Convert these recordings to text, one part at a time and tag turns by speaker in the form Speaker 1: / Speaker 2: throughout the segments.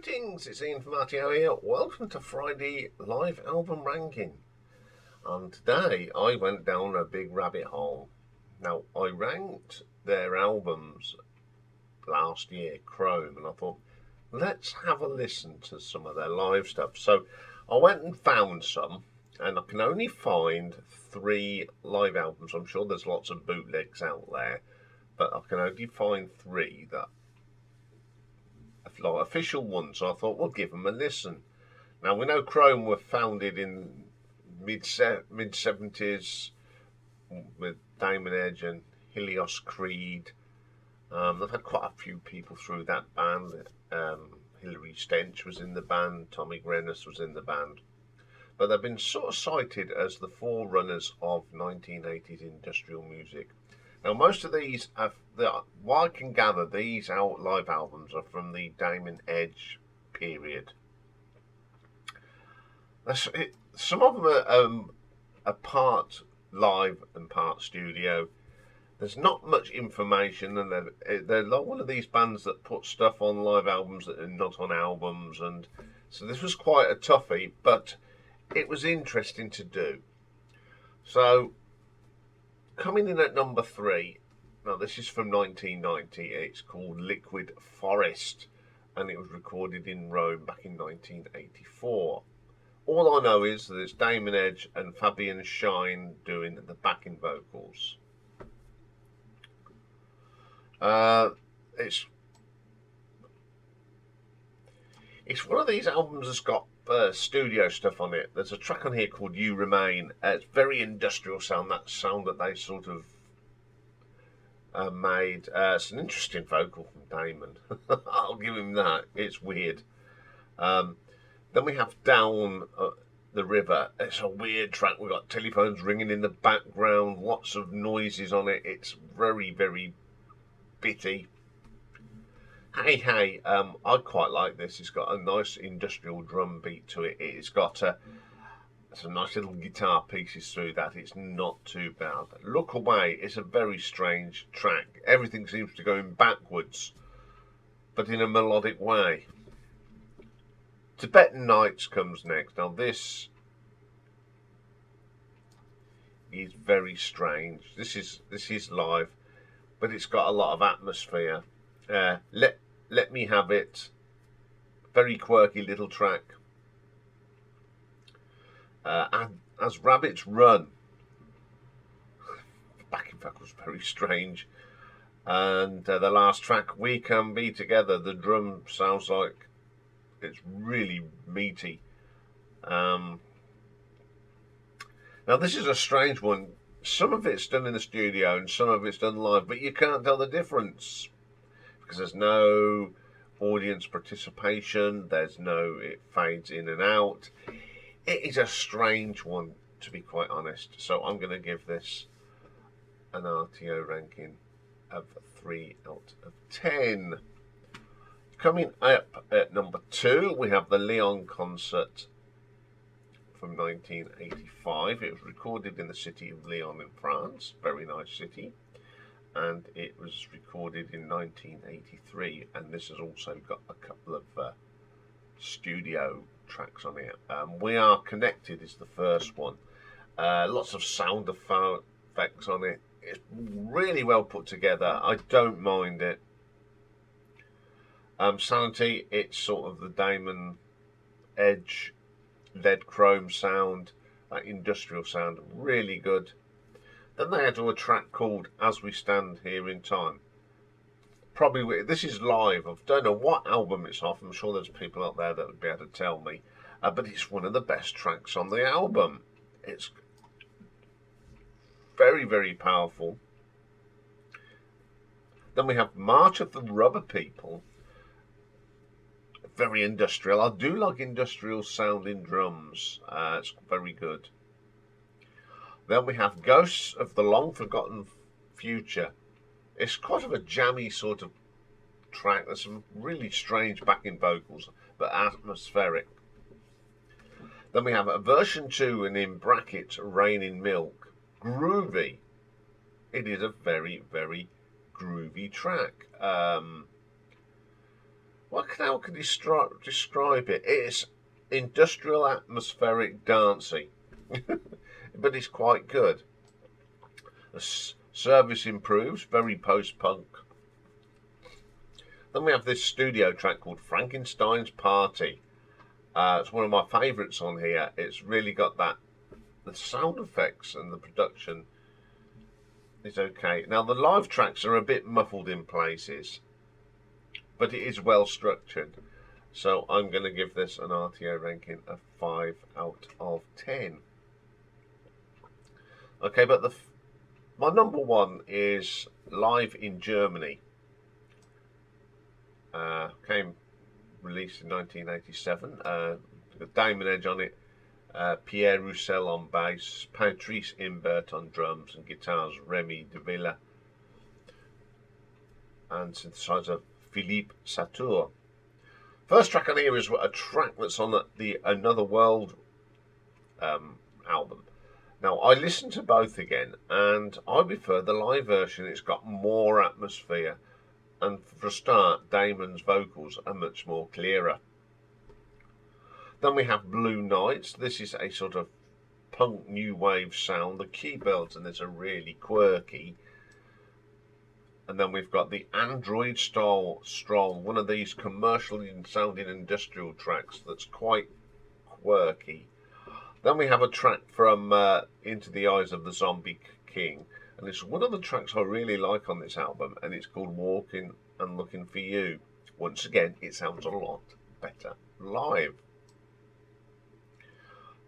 Speaker 1: Greetings, it's Iain from RTO here. Welcome to Friday Live Album Ranking. And today I went down a big rabbit hole. Now, I ranked their albums last year, Chrome, and I thought, let's have a listen to some of their live stuff. So I went and found some, and I can only find 3 live albums. I'm sure there's lots of bootlegs out there, but I can only find 3 that like official ones. So I thought we'll give them a listen. Now we know Chrome were founded in mid 70s with Diamond Edge and Helios Creed. They've had quite a few people through that band. Hilary Stench was in the band, Tommy Grenis was in the band, but they've been sort of cited as the forerunners of 1980s industrial music. Now, most of these, what I can gather, these live albums are from the Diamond Edge period. Some of them are part live and part studio. There's not much information, and they're like one of these bands that put stuff on live albums that are not on albums, and so this was quite a toughie, but it was interesting to do. So, coming in at number 3, now this is from 1990, it's called Liquid Forest, and it was recorded in Rome back in 1984. All I know is that it's Diamond Edge and Fabian Shine doing the backing vocals. It's one of these albums that's got studio stuff on it. There's a track on here called You Remain. It's very industrial sound, that sound that they sort of made. It's an interesting vocal from Damon. I'll give him that. It's weird. Then we have Down the River. It's a weird track. We've got telephones ringing in the background, lots of noises on it. It's very, very bitty. Hey Hey, I quite like this. It's got a nice industrial drum beat to it. It's got some nice little guitar pieces through that. It's not too bad. Look Away, it's a very strange track. Everything seems to go in backwards, but in a melodic way. Tibetan Nights comes next. Now this is very strange. This is live, but it's got a lot of atmosphere. Let Me Have It, very quirky little track. And As Rabbits Run, the backing vocal's very strange. And the last track, We Can Be Together, the drum sounds like it's really meaty. Now this is a strange one. Some of it's done in the studio and some of it's done live, but you can't tell the difference because there's no audience participation, it fades in and out. It is a strange one, to be quite honest. So I'm going to give this an RTO ranking of 3 out of 10. Coming up at number 2, we have the Lyon Concert from 1985. It was recorded in the city of Lyon in France, very nice city. And it was recorded in 1983, and this has also got a couple of studio tracks on it. We Are Connected is the first one. Lots of sound effects on it. It's really well put together. I don't mind it. Sanity, it's sort of the Diamond Edge lead chrome sound, that industrial sound, really good. Then they had a track called As We Stand Here in Time. Probably, this is live. I don't know what album it's off. I'm sure there's people out there that would be able to tell me. But it's one of the best tracks on the album. It's very, very powerful. Then we have March of the Rubber People. Very industrial. I do like industrial sounding drums. It's very good. Then we have Ghosts of the Long Forgotten Future. It's quite of a jammy sort of track. There's some really strange backing vocals, but atmospheric. Then we have a version 2, and in brackets, Rain in Milk. Groovy. It is a very, very groovy track. how can you describe it? It's industrial atmospheric dancing, but it's quite good. The service improves, very post-punk. Then we have this studio track called Frankenstein's Party. It's one of my favourites on here. It's really got the sound effects and the production is okay. Now the live tracks are a bit muffled in places, but it is well structured. So I'm going to give this an RTO ranking of 5 out of 10. Okay, but my number one is Live in Germany. Released in 1987. Diamond Edge on it. Pierre Roussel on bass, Patrice Imbert on drums and guitars, Remy de Villa, and synthesizer Philippe Satur. First track on here is a track that's on the Another World album. Now, I listened to both again, and I prefer the live version. It's got more atmosphere, and for a start, Damon's vocals are much more clearer. Then we have Blue Nights. This is a sort of punk new wave sound. The keyboards in this are really quirky. And then we've got the Android Stroll, one of these commercial sounding industrial tracks that's quite quirky. Then we have a track from Into the Eyes of the Zombie King, and it's one of the tracks I really like on this album, and it's called Walking and Looking for You. Once again, it sounds a lot better live.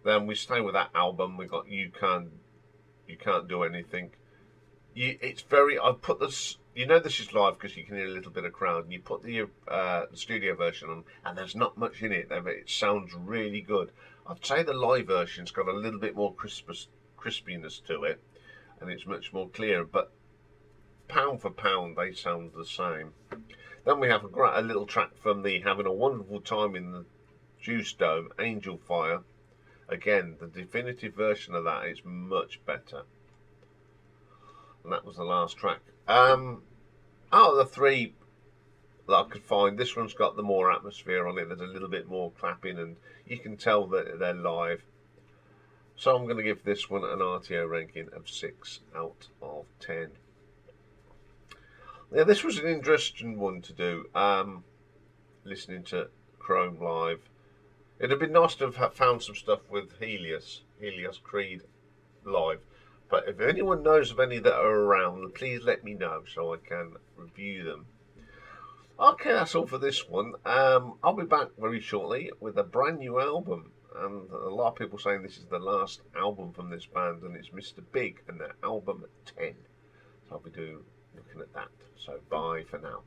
Speaker 1: Then we stay with that album. We got You Can't Do Anything. It's very. I put this. You know this is live because you can hear a little bit of crowd. And you put the studio version on, and there's not much in it. It sounds really good. I'd say the live version's got a little bit more crispiness to it, and it's much more clear. But pound for pound, they sound the same. Then we have a little track from the Having a Wonderful Time in the Juice Dome, Angel Fire. Again, the definitive version of that is much better. And that was the last track. Out of the three that I could find, this one's got the more atmosphere on it. There's a little bit more clapping, and you can tell that they're live. So I'm going to give this one an RTO ranking of 6 out of 10. Now, this was an interesting one to do, listening to Chrome live. It'd have been nice to have found some stuff with Helios Creed live. But if anyone knows of any that are around, please let me know so I can review them. Okay, that's all for this one. I'll be back very shortly with a brand new album. And a lot of people saying this is the last album from this band, and it's Mr. Big and their album 10. So I'll be looking at that. So bye for now.